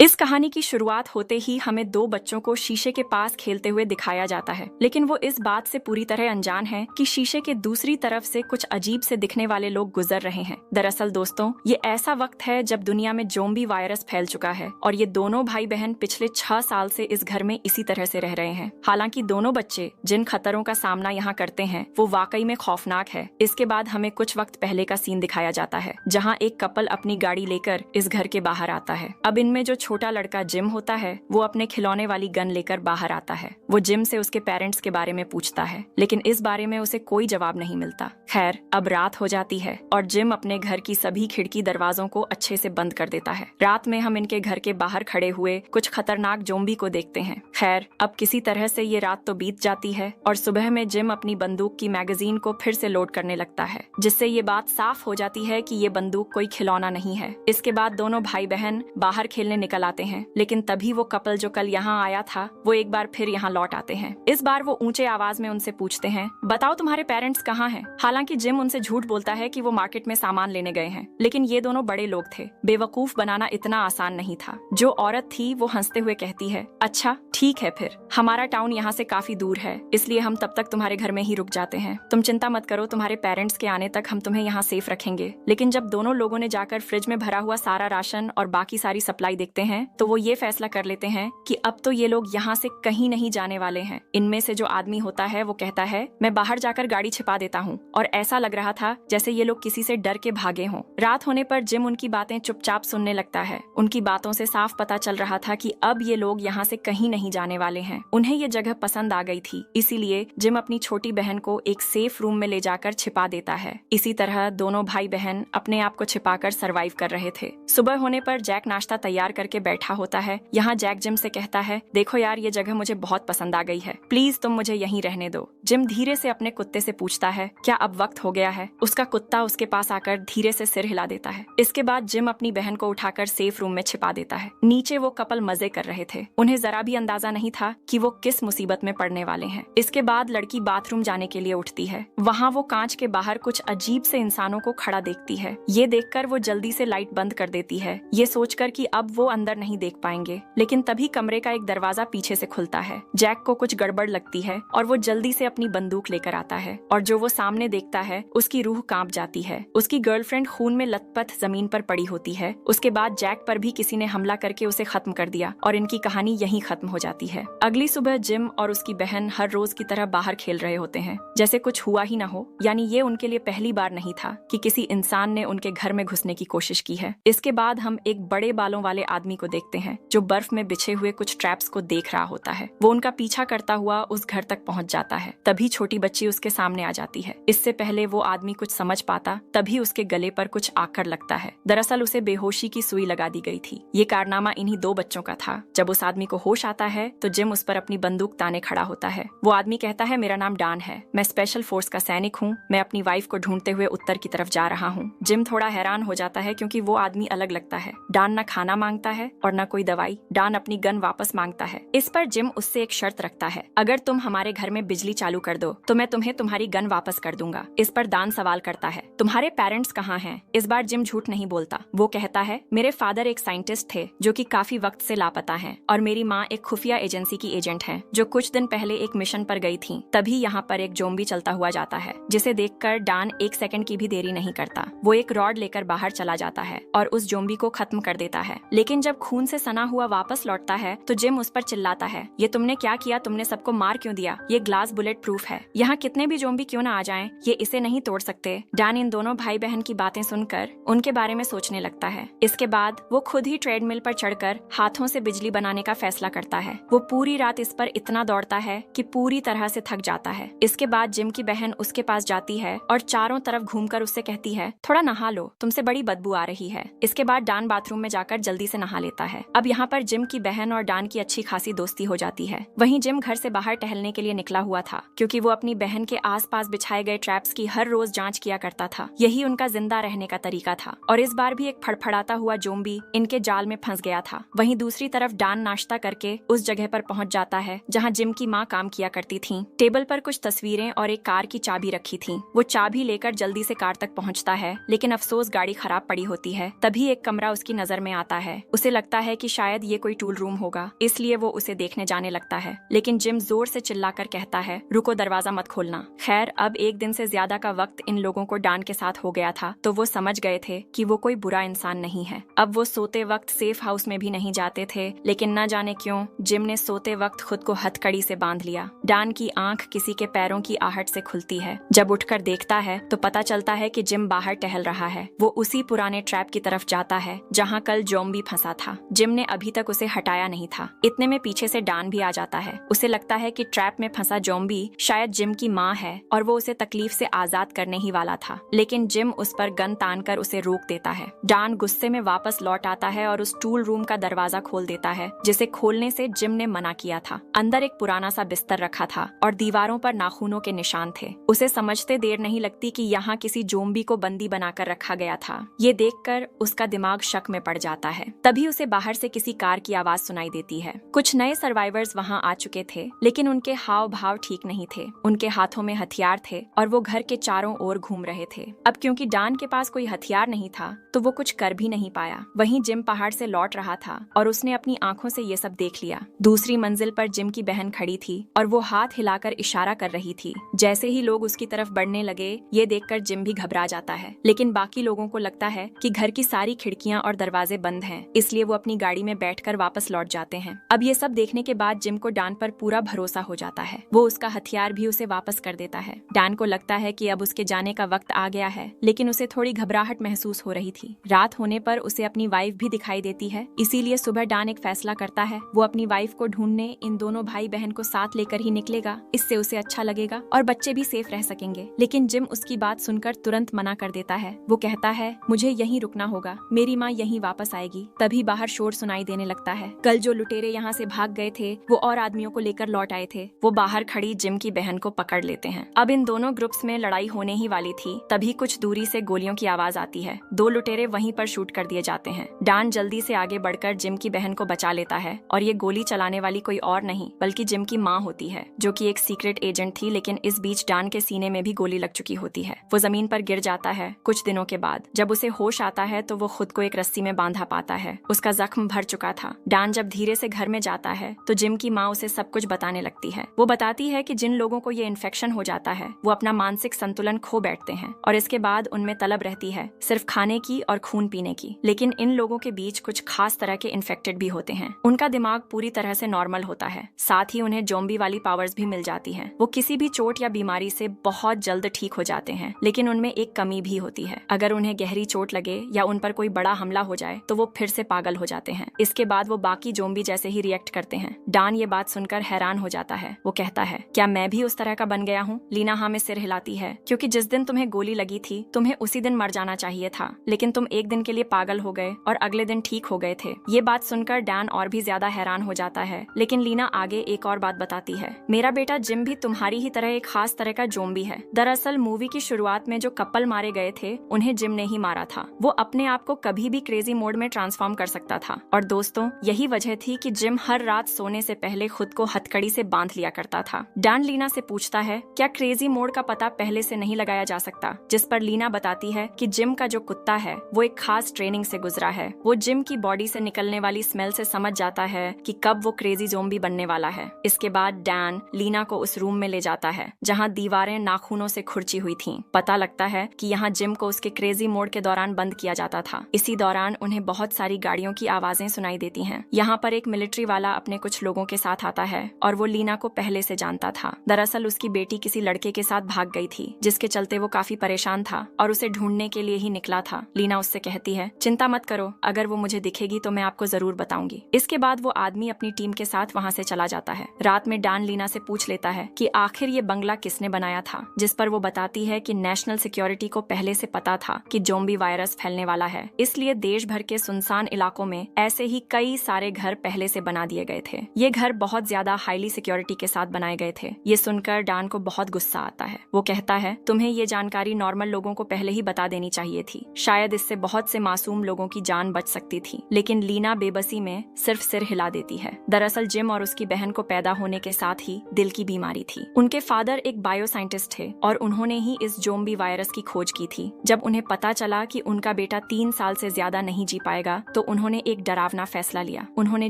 इस कहानी की शुरुआत होते ही हमें दो बच्चों को शीशे के पास खेलते हुए दिखाया जाता है, लेकिन वो इस बात से पूरी तरह अनजान है कि शीशे के दूसरी तरफ से कुछ अजीब से दिखने वाले लोग गुजर रहे हैं। दरअसल दोस्तों, ये ऐसा वक्त है जब दुनिया में ज़ोंबी वायरस फैल चुका है और ये दोनों भाई बहन पिछले 6 साल से इस घर में इसी तरह से रह रहे हैं। हालांकि दोनों बच्चे जिन खतरों का सामना यहाँ करते हैं वो वाकई में खौफनाक है। इसके बाद हमें कुछ वक्त पहले का सीन दिखाया जाता है, जहाँ एक कपल अपनी गाड़ी लेकर इस घर के बाहर आता है। अब इनमें जो छोटा लड़का जिम होता है वो अपने खिलौने वाली गन लेकर बाहर आता है। वो जिम से उसके पेरेंट्स के बारे में पूछता है, लेकिन इस बारे में उसे कोई जवाब नहीं मिलता। खैर, अब रात हो जाती है और जिम अपने घर की सभी खिड़की दरवाजों को अच्छे से बंद कर देता है। रात में हम इनके घर के बाहर खड़े हुए कुछ खतरनाक ज़ोंबी को देखते हैं। खैर, अब किसी तरह से ये रात तो बीत जाती है और सुबह में जिम अपनी बंदूक की मैगजीन को फिर से लोड करने लगता है, जिससे ये बात साफ हो जाती है कि ये बंदूक कोई खिलौना नहीं है। इसके बाद दोनों भाई बहन बाहर खेलने निकल आते हैं, लेकिन तभी वो कपल जो कल यहाँ आया था वो एक बार फिर यहाँ लौट आते हैं। इस बार वो ऊंचे आवाज में उनसे पूछते हैं, बताओ तुम्हारे पेरेंट्स कहाँ हैं? हालांकि जिम उनसे झूठ बोलता है कि वो मार्केट में सामान लेने गए हैं, लेकिन ये दोनों बड़े लोग थे। बेवकूफ बनाना इतना आसान नहीं था। जो औरत थी वो हंसते हुए कहती है, अच्छा ठीक है, फिर हमारा टाउन यहाँ से काफी दूर है, इसलिए हम तब तक तुम्हारे घर में ही रुक जाते हैं। तुम चिंता मत करो, तुम्हारे पेरेंट्स के आने तक हम तुम्हें यहाँ सेफ रखेंगे। लेकिन जब दोनों लोगों ने जाकर फ्रिज में भरा हुआ सारा राशन और बाकी सारी सप्लाई देखते हैं तो वो ये फैसला कर लेते हैं कि अब तो ये लोग यहाँ से कहीं नहीं जाने वाले हैं। इनमें से जो आदमी होता है वो कहता है, मैं बाहर जाकर गाड़ी छिपा देता हूँ, और ऐसा लग रहा था जैसे ये लोग किसी से डर के भागे हों। रात होने पर जिम उनकी बातें चुपचाप सुनने लगता है। उनकी बातों से साफ पता चल रहा था कि अब ये लोग यहाँ से कहीं नहीं जाने वाले हैं। उन्हें ये जगह पसंद आ गई थी, इसीलिए जिम अपनी छोटी बहन को एक सेफ रूम में ले जाकर छिपा देता है। इसी तरह दोनों भाई बहन अपने आप को छिपाकर सरवाइव कर रहे थे। सुबह होने पर जैक नाश्ता तैयार करके बैठा होता है। यहाँ जैक जिम से कहता है, देखो यार, ये जगह मुझे बहुत पसंद आ गई है, प्लीज तुम मुझे यहीं रहने दो। जिम धीरे से अपने कुत्ते से पूछता है, क्या अब वक्त हो गया है? उसका कुत्ता उसके पास आकर धीरे से सिर हिला देता है। इसके बाद जिम अपनी बहन को उठाकर सेफ रूम में छिपा देता है। नीचे वो कपल मजे कर रहे थे। उन्हें जरा भी अंदाजा नहीं था कि वो किस मुसीबत में पड़ने वाले हैं। इसके बाद लड़की बाथरूम जाने के लिए उठती है। वहाँ वो कांच के बाहर कुछ अजीब से इंसानों को खड़ा देखती है। ये देखकर वो जल्दी से लाइट बंद कर देती है, ये सोचकर कि अब वो अंदर नहीं देख पाएंगे। लेकिन तभी कमरे का एक दरवाजा पीछे से खुलता है। जैक को कुछ गड़बड़ लगती है और वो जल्दी से अपनी बंदूक लेकर आता है, और जो वो सामने देखता है उसकी रूह कांप जाती है। उसकी गर्लफ्रेंड खून में लथपथ जमीन पर पड़ी होती है। उसके बाद जैक पर भी किसी ने हमला करके उसे खत्म कर दिया और इनकी कहानी यहीं खत्म हो जाती है। अगली सुबह जिम और उसकी बहन हर रोज की तरह बाहर खेल रहे होते हैं, जैसे कुछ हुआ ही ना हो। यानी ये उनके लिए पहली बार नहीं था कि किसी इंसान ने उनके घर में घुसने की कोशिश की है। इसके बाद हम एक बड़े बालों वाले आदमी को देखते हैं जो बर्फ में बिछे हुए कुछ ट्रैप्स को देख रहा होता है। वो उनका पीछा करता हुआ उस घर तक पहुंच जाता है। तभी छोटी बच्ची उसके सामने आ जाती है। इससे पहले वो आदमी कुछ समझ पाता, तभी उसके गले पर कुछ आकर लगता है। दरअसल उसे बेहोशी की सुई लगा दी गई थी। ये कारनामा इन्हीं दो बच्चों का था। जब उस आदमी को होश आता है तो जिम उस पर अपनी बंदूक ताने खड़ा होता है। वो आदमी कहता है, मेरा नाम डान है, मैं स्पेशल फोर्स का सैनिक हूँ, मैं अपनी वाइफ को ढूंढते हुए उत्तर की तरफ जा रहा हूँ। जिम थोड़ा हैरान हो जाता है क्योंकि वो आदमी अलग लगता है। डान न खाना मांगता है और न कोई दवाई। डान अपनी गन वापस मांगता है। इस पर जिम उससे एक शर्त रखता है, अगर तुम हमारे घर में बिजली चालू कर दो तो मैं तुम्हें तुम्हारी गन वापस कर दूंगा। इस पर डान सवाल करता है, तुम्हारे पेरेंट्स कहाँ हैं? इस बार जिम झूठ नहीं बोलता। वो कहता है, मेरे फादर एक साइंटिस्ट थे जो कि काफी वक्त से लापता हैं, और मेरी माँ एक खुफिया एजेंसी की एजेंट है जो कुछ दिन पहले एक मिशन पर गई थी। तभी यहाँ पर एक ज़ोंबी चलता हुआ जाता है, जिसे देखकर डान एक सेकंड की भी देरी नहीं करता। वो एक रॉड लेकर बाहर चला जाता है और उस ज़ोंबी को खत्म कर देता है। लेकिन जब खून से सना हुआ वापस लौटता है तो जिम उस पर चिल्लाता है, ये तुमने क्या किया? तुमने सबको मार क्यों दिया? ये ग्लास बुलेट प्रूफ है, यहाँ कितने भी ज़ोंबी क्यों ना आ जाएं, ये इसे नहीं तोड़ सकते। डान इन दोनों भाई बहन की बातें सुनकर उनके बारे में सोचने लगता है। इसके बाद वो खुद ही ट्रेडमिल पर चढ़कर हाथों से बिजली बनाने का फैसला करता है। वो पूरी रात इस पर इतना दौड़ता है कि पूरी तरह से थक जाता है। इसके बाद जिम की बहन उसके पास जाती है और चारों तरफ घूमकर उससे कहती है, थोड़ा नहा लो, तुमसे बड़ी बदबू आ रही है। इसके बाद डान बाथरूम में जाकर जल्दी से नहा लेता है। अब यहाँ पर जिम की बहन और डान की अच्छी खासी दोस्ती हो जाती है। वहीं जिम घर से बाहर टहलने के लिए निकला हुआ था, क्योंकि वो अपनी बहन के आसपास बिछाए गए ट्रैप्स की हर रोज जांच किया करता था। यही उनका जिंदा रहने का तरीका था। और इस बार भी एक फड़फड़ाता हुआ ज़ोंबी इनके जाल में फंस गया था। वहीं दूसरी तरफ डान नाश्ता करके उस उस जगह पर पहुंच जाता है जहां जिम की माँ काम किया करती थी। टेबल पर कुछ तस्वीरें और एक कार की चाबी रखी थी। वो चाबी लेकर जल्दी से कार तक पहुंचता है, लेकिन अफसोस गाड़ी खराब पड़ी होती है। तभी एक कमरा उसकी नजर में आता है। उसे लगता है कि शायद ये कोई टूल रूम होगा, इसलिए वो उसे देखने जाने लगता है। लेकिन जिम जोर से चिल्लाकर कहता है, रुको, दरवाजा मत खोलना। खैर, अब एक दिन से ज्यादा का वक्त इन लोगों को डैन के साथ हो गया था, तो वो समझ गए थे कि वो कोई बुरा इंसान नहीं है। अब वो सोते वक्त सेफ हाउस में भी नहीं जाते थे, लेकिन न जाने क्यों जिम ने सोते वक्त खुद को हथकड़ी से बांध लिया। डैन की आंख किसी के पैरों की आहट से खुलती है। जब उठकर देखता है तो पता चलता है कि जिम बाहर टहल रहा है। वो उसी पुराने ट्रैप की तरफ जाता है जहाँ कल ज़ॉम्बी फंसा था। जिम ने अभी तक उसे हटाया नहीं था। इतने में पीछे से डैन भी आ जाता है। उसे लगता है कि ट्रैप में फंसा ज़ॉम्बी शायद जिम की माँ है और वो उसे तकलीफ से आजाद करने ही वाला था, लेकिन जिम उस पर गन तानकर उसे रोक देता है। डैन गुस्से में वापस लौट आता है और उस टूल रूम का दरवाजा खोल देता है, जिसे खोलने से जिम ने मना किया था। अंदर एक पुराना सा बिस्तर रखा था और दीवारों पर नाखूनों के निशान थे। उसे समझते देर नहीं लगती कि यहाँ किसी ज़ॉम्बी को बंदी बनाकर रखा गया था। ये देखकर उसका दिमाग शक में पड़ जाता है। तभी उसे बाहर से किसी कार की आवाज सुनाई देती है। कुछ नए सर्वाइवर्स वहाँ आ चुके थे, लेकिन उनके हाव भाव ठीक नहीं थे। उनके हाथों में हथियार थे और वो घर के चारों ओर घूम रहे थे। अब क्योंकि डैन के पास कोई हथियार नहीं था, तो वो कुछ कर भी नहीं पाया। वहीं जिम पहाड़ से लौट रहा था और उसने अपनी आंखों से ये सब देख लिया। दूसरी मंजिल पर जिम की बहन खड़ी थी और वो हाथ हिलाकर इशारा कर रही थी। जैसे ही लोग उसकी तरफ बढ़ने लगे, ये देखकर जिम भी घबरा जाता है। लेकिन बाकी लोगों को लगता है कि घर की सारी खिड़कियां और दरवाजे बंद हैं, इसलिए वो अपनी गाड़ी में बैठकर वापस लौट जाते हैं। अब ये सब देखने के बाद जिम को डैन पर पूरा भरोसा हो जाता है। वो उसका हथियार भी उसे वापस कर देता है। डैन को लगता है कि अब उसके जाने का वक्त आ गया है, लेकिन उसे थोड़ी घबराहट महसूस हो रही थी। रात होने पर उसे अपनी वाइफ भी दिखाई देती है, इसीलिए सुबह डैन एक फैसला करता है। वो अपनी वाइफ को ढूंढने इन दोनों भाई बहन को साथ लेकर ही निकलेगा। इससे उसे अच्छा लगेगा और बच्चे भी सेफ रह सकेंगे। लेकिन जिम उसकी बात सुनकर तुरंत मना कर देता है। वो कहता है, मुझे यहीं रुकना होगा, मेरी माँ यहीं वापस आएगी। तभी बाहर शोर सुनाई देने लगता है। कल जो लुटेरे यहाँ से भाग गए थे, वो और आदमियों को लेकर लौट आए थे। वो बाहर खड़ी जिम की बहन को पकड़ लेते हैं। अब इन दोनों ग्रुप्स में लड़ाई होने ही वाली थी। तभी कुछ दूरी से गोलियों की आवाज आती है। दो लुटेरे वहीं पर शूट कर दिए जाते हैं। डैन जल्दी से आगे बढ़कर जिम की बहन को बचा लेता है और ये गोली चलाने वाली कोई और नहीं बल्कि जिम की माँ होती है, जो कि एक सीक्रेट एजेंट थी। लेकिन इस बीच डैन के सीने में भी गोली लग चुकी होती है। वो जमीन पर गिर जाता है। कुछ दिनों के बाद जब उसे होश आता है तो वो खुद को एक रस्सी में बांधा पाता है। उसका जख्म भर चुका था। डैन जब धीरे से घर में जाता है तो जिम की माँ उसे सब कुछ बताने लगती है। वो बताती है कि जिन लोगों को ये इन्फेक्शन हो जाता है, वो अपना मानसिक संतुलन खो बैठते हैं और इसके बाद उनमें तलब रहती है सिर्फ खाने की और खून पीने की। लेकिन इन लोगों के बीच कुछ खास तरह के इन्फेक्टेड भी होते हैं। उनका दिमाग पूरी तरह से नॉर्मल होता है, साथ ही उन्हें ज़ॉम्बी वाली पावर्स भी मिल जाती हैं। वो किसी भी चोट या बीमारी से बहुत जल्द ठीक हो जाते हैं, लेकिन उनमें एक कमी भी होती है। अगर उन्हें गहरी चोट लगे या उन पर कोई बड़ा हमला हो जाए तो वो फिर से पागल हो जाते हैं। इसके बाद वो बाकी ज़ॉम्बी जैसे ही रिएक्ट करते हैं। डैन ये बात सुनकर हैरान हो जाता है। वो कहता है, क्या मैं भी उस तरह का बन गया हूँ? लीना हाँ में सिर हिलाती है, क्योंकि जिस दिन तुम्हें गोली लगी थी तुम्हें उसी दिन मर जाना चाहिए था, लेकिन तुम एक दिन के लिए पागल हो गए और अगले दिन ठीक हो गए थे। ये बात सुनकर डैन और भी ज्यादा हैरान हो जाता है। लेकिन लीना आगे एक और बात बताती है, मेरा बेटा जिम भी तुम्हारी ही तरह एक खास तरह का ज़ॉम्बी है। दरअसल मूवी की शुरुआत में जो कपल मारे गए थे उन्हें जिम ने ही मारा था। वो अपने आप को कभी भी क्रेजी मोड में ट्रांसफॉर्म कर सकता था। और दोस्तों, यही वजह थी कि जिम हर रात सोने से पहले खुद को हथकड़ी से बांध लिया करता था। डैन लीना से पूछता है, क्या क्रेजी मोड का पता पहले से नहीं लगाया जा सकता? जिस पर लीना बताती है कि जिम का जो कुत्ता है वो एक खास ट्रेनिंग से गुजरा है। वो जिम की बॉडी से निकलने वाली स्मेल से समझ जाता है कि कब वो क्रेजी ज़ॉम्बी बनने वाला है। इसके बाद डैन लीना को उस रूम में ले जाता है जहाँ दीवारें नाखूनों से खुरची हुई थीं। पता लगता है कि यहाँ जिम को उसके क्रेजी मोड के दौरान बंद किया जाता था। इसी दौरान उन्हें बहुत सारी गाड़ियों की आवाजें सुनाई देती हैं। यहाँ पर एक मिलिट्री वाला अपने कुछ लोगों के साथ आता है और वो लीना को पहले से जानता था। दरअसल उसकी बेटी किसी लड़के के साथ भाग गई थी, जिसके चलते वो काफी परेशान था और उसे ढूंढने के लिए ही निकला था। लीना उससे कहती है, चिंता मत करो, अगर वो मुझे दिखेगी तो मैं आपको जरूर बताऊंगी। इसके बाद वो आदमी अपनी टीम के साथ वहाँ से चला जाता है। रात में डैन लीना से पूछ लेता है कि आखिर ये बंगला किसने बनाया था, जिस पर वो बताती है कि नेशनल सिक्योरिटी को पहले से पता था कि ज़ॉम्बी वायरस फैलने वाला है, इसलिए देश भर के सुनसान इलाकों में ऐसे ही कई सारे घर पहले से बना दिए गए थे। ये घर बहुत ज्यादा हाईली सिक्योरिटी के साथ बनाए गए थे। ये सुनकर डैन को बहुत गुस्सा आता है। वो कहता है, तुम्हें ये जानकारी नॉर्मल लोगों को पहले ही बता देनी चाहिए थी, शायद इससे बहुत से मासूम लोगों की जान बच सकती थी। लेकिन लीना बेबसी में सिर्फ सिर हिला देती है। है। दरअसल जिम और उसकी बहन को पैदा होने के साथ ही दिल की बीमारी थी। उनके फादर एक बायो साइंटिस्ट थे और उन्होंने ही इस ज़ोंबी वायरस की खोज की थी। जब उन्हें पता चला कि उनका बेटा 3 साल से ज्यादा नहीं जी पाएगा तो उन्होंने एक डरावना फैसला लिया। उन्होंने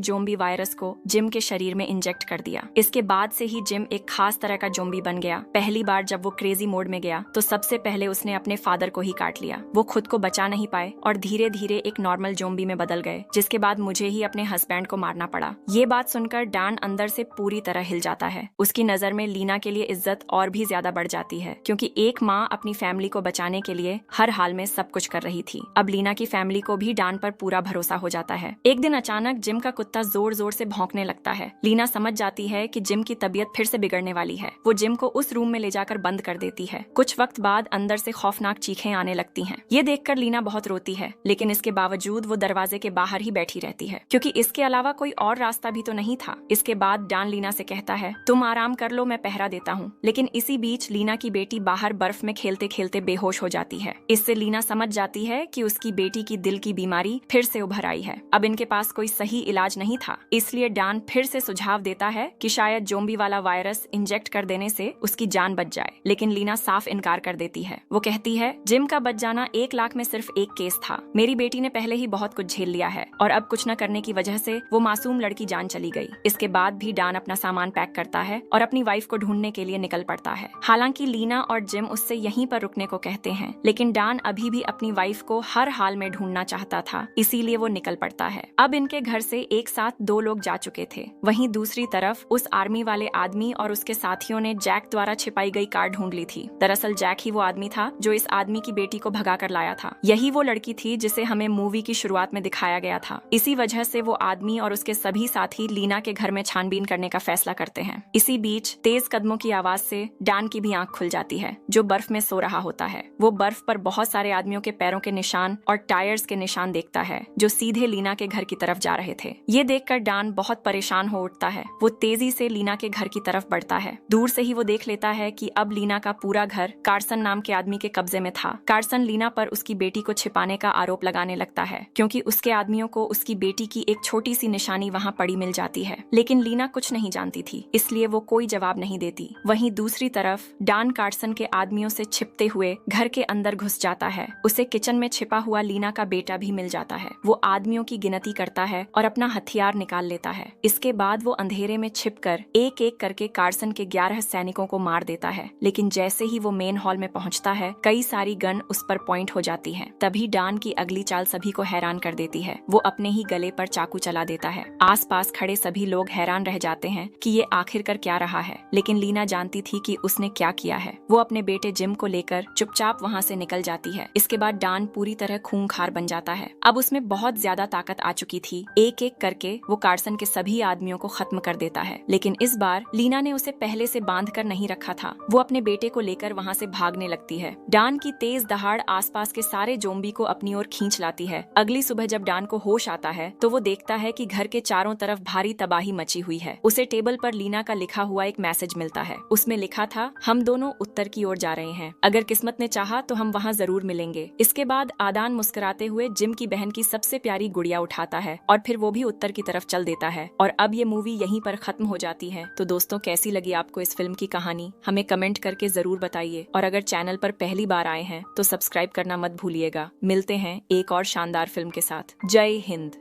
ज़ोंबी वायरस को जिम के शरीर में इंजेक्ट कर दिया। इसके बाद से ही जिम एक खास तरह का ज़ोंबी बन गया। पहली बार जब वो क्रेजी मोड में गया तो सबसे पहले उसने अपने फादर को ही काट लिया। वो खुद को बचा नहीं पाए और धीरे धीरे एक नॉर्मल ज़ोंबी में बदल गए, जिसके बाद मुझे ही अपने हस्बैंड को मारना पड़ा। ये बात सुनकर डैन अंदर से पूरी तरह हिल जाता है। उसकी नजर में लीना के लिए इज्जत और भी ज्यादा बढ़ जाती है, क्योंकि एक माँ अपनी फैमिली को बचाने के लिए हर हाल में सब कुछ कर रही थी। अब लीना की फैमिली को भी डैन पर पूरा भरोसा हो जाता है। एक दिन अचानक जिम का कुत्ता जोर जोर से भौंकने लगता है। लीना समझ जाती है कि जिम की तबीयत फिर से बिगड़ने वाली है। वो जिम को उस रूम में ले जाकर बंद कर देती है। कुछ वक्त बाद अंदर से खौफनाक चीखें आने लगती हैं। ये देखकर लीना बहुत रोती है, लेकिन इसके बावजूद वो दरवाजे के बाहर ही बैठी रहती है, क्योंकि इसके अलावा कोई और रास्ता भी तो नहीं था। इसके बाद डैन लीना से कहता है, तुम आराम कर लो, मैं पहरा देता हूँ। लेकिन इसी बीच लीना की बेटी बाहर बर्फ में खेलते खेलते बेहोश हो जाती है। इससे लीना समझ जाती है कि उसकी बेटी की दिल की बीमारी फिर से उभर आई है। अब इनके पास कोई सही इलाज नहीं था, इसलिए डैन फिर से सुझाव देता है कि शायद ज़ोंबी वाला वायरस इंजेक्ट कर देने से उसकी जान बच जाए। लेकिन लीना साफ इनकार कर देती है। वो कहती है, जिम का बच जाना 1 लाख में सिर्फ एक केस था। मेरी बेटी ने पहले ही बहुत कुछ झेल लिया है और अब कुछ न करने की वजह से वो मासूम लड़की जान चली गई। इसके बाद भी डैन अपना सामान पैक करता है और अपनी वाइफ को ढूंढने के लिए निकल पड़ता है। हालांकि लीना और जिम उससे यहीं पर रुकने को कहते हैं, लेकिन डैन अभी भी अपनी वाइफ को हर हाल में ढूंढना चाहता था, इसीलिए वो निकल पड़ता है। अब इनके घर से एक साथ 2 लोग जा चुके थे। वहीं दूसरी तरफ उस आर्मी वाले आदमी और उसके साथियों ने जैक द्वारा छिपाई गई कार ढूंढ ली थी। दरअसल जैक ही वो आदमी था जो इस आदमी की बेटी को भगा कर लाया था। यही वो लड़की थी जिसे हमें मूवी की शुरुआत में दिखाया गया था। इसी वजह से वो आदमी और उसके सभी साथी लीना के घर में छानबीन करने का फैसला करते हैं। इसी बीच तेज कदमों की आवाज से डैन की भी आंख खुल जाती है, जो बर्फ में सो रहा होता है। वो बर्फ पर बहुत सारे आदमियों के पैरों के निशान और टायर्स के निशान देखता है, जो सीधे लीना के घर की तरफ जा रहे थे। ये देखकर डैन बहुत परेशान हो उठता है। वो तेजी से लीना के घर की तरफ बढ़ता है। दूर से ही वो देख लेता है कि अब लीना का पूरा घर कार्सन नाम के आदमी के कब्जे में था। कार्सन लीना पर उसकी बेटी को छिपाने का आरोप लगाने लगता है, क्योंकि उसके आदमियों को उसकी बेटी की एक छोटी सी निशानी वहाँ पड़ी मिल जाती है। लेकिन लीना कुछ नहीं जानती थी, इसलिए वो कोई जवाब नहीं देती। वहीं दूसरी तरफ डैन कार्सन के आदमियों से छिपते हुए घर के अंदर घुस जाता है। उसे किचन में छिपा हुआ लीना का बेटा भी मिल जाता है। वो आदमियों की गिनती करता है और अपना हथियार निकाल लेता है। इसके बाद वो अंधेरे में छिपकर एक एक करके कार्सन के 11 सैनिकों को मार देता है। लेकिन जैसे ही वो मेन हॉल में पहुंचता है, कई सारी गन उस पर पॉइंट हो जाती है। तभी डैन की अगली चाल सभी को हैरान कर देती है। वो अपने ही गले पर चाकू चला देता है। आसपास खड़े सभी लोग हैरान रह जाते हैं कि ये आखिरकार क्या रहा है। लेकिन लीना जानती थी कि उसने क्या किया है। वो अपने बेटे जिम को लेकर चुपचाप वहाँ से निकल जाती है। इसके बाद डैन पूरी तरह खूंखार बन जाता है। अब उसमें बहुत ज्यादा ताकत आ चुकी थी। एक एक करके वो कार्सन के सभी आदमियों को खत्म कर देता है। लेकिन इस बार लीना ने उसे पहले से बांध कर नहीं रखा था। वो अपने बेटे को लेकर वहाँ से भागने लगती है। डैन की तेज दहाड़ आसपास के सारे ज़ोंबी को अपनी ओर खींच लाती है। अगली सुबह जब डैन को होश आता है तो वो देखता है कि घर के चारों तरफ भारी तबाही मची हुई है। उसे टेबल पर लीना का लिखा हुआ एक मैसेज मिलता है। उसमें लिखा था, हम दोनों उत्तर की ओर जा रहे हैं, अगर किस्मत ने चाहा तो हम वहाँ जरूर मिलेंगे। इसके बाद आदान मुस्कुराते हुए जिम की बहन की सबसे प्यारी गुड़िया उठाता है और फिर वो भी उत्तर की तरफ चल देता है। और अब ये मूवी यहीं पर खत्म हो जाती है। तो दोस्तों, कैसी लगी आपको इस फिल्म की कहानी, हमें कमेंट करके जरूर बताइए। और अगर चैनल पर पहली बार आए हैं तो सब्सक्राइब करना मत भूलिएगा। मिलते हैं एक और शानदार फिल्म के साथ। जय हिंद।